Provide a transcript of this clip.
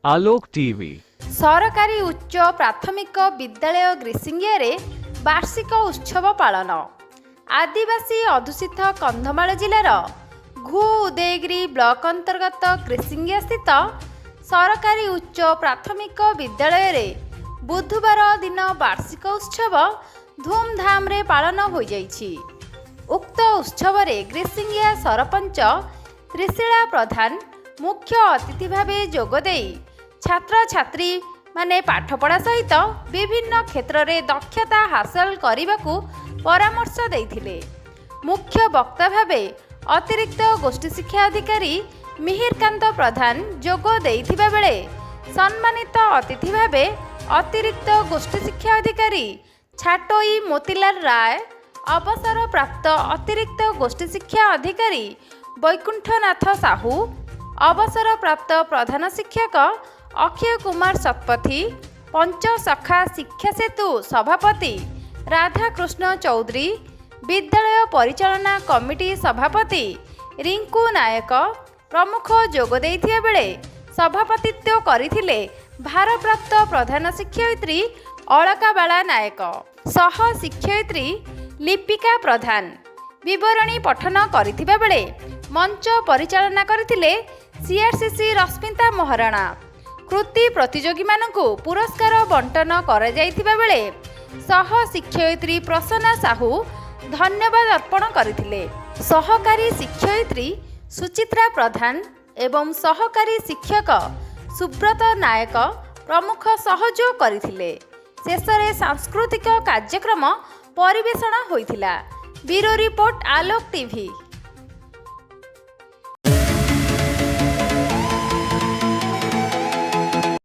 आलोक TV सरकारी उच्च प्राथमिक विद्यालय ग्रीसिंगिया वार्षिक उत्सव पालन। आदिवासी अधुषित कंधमाल जिलार घु उदयगिरी ब्लॉक अंतर्गत ग्रीसिंगिया स्थित सरकारी उच्च प्राथमिक विद्यालय रे बुधवार दिन वार्षिक उत्सव धूमधाम रे पालन हो जाइछि। उक्त उत्सव रे ग्रीसिंगिया सरपंच त्रिशिला प्रधान मुख्य अतिथि भावे जोगदे छात्र छात्री माने पाठपढ़ा सहित विभिन्न क्षेत्र में दक्षता हासिल करने को परामर्श देइथिले। मुख्य वक्ता भावे अतिरिक्त गोष्ठी शिक्षा अधिकारी मिहिरकांत प्रधान जोग देइथिबा बेले सम्मानित अतिथि भावे अतिरिक्त गोष्ठी शिक्षा अधिकारी छाटोई मोतीलाल राय, अवसर प्राप्त अतिरिक्त गोष्ठी शिक्षा अधिकारी वैकुंठनाथ साहू, अवसर प्राप्त प्रधान शिक्षक अक्षय कुमार शतपथी, पंच शाखा शिक्षा सेतु सभापति राधाकृष्ण चौधरी, विद्यालय परिचालना कमिटी सभापति रिंकू नायक प्रमुख जोग देइथिया बेले सभापतित्व करथिले भारप्राप्त प्रधान शिक्षयित्री अलकाबाला नायक, सह शिक्षयित्री लिपिका प्रधान विवरणी पठन करथिबा बेले मंच परिचालना करथिले सीआरसीसी रश्मिता महाराणा। कृति प्रतियोगी मानकु पुरस्कार बंटन कर जाइथिबा बेले सह शिक्षयित्री प्रसन्ना साहू धन्यवाद अर्पण करथिले। सहकारी शिक्षयित्री सुचित्रा प्रधान एवं सहकारी शिक्षक सुब्रत नायक प्रमुख सहयोग करथिले। शेषरे सांस्कृतिक कार्यक्रम परिवेषण होइथिला। ब्यूरो रिपोर्ट आलोक टीवी।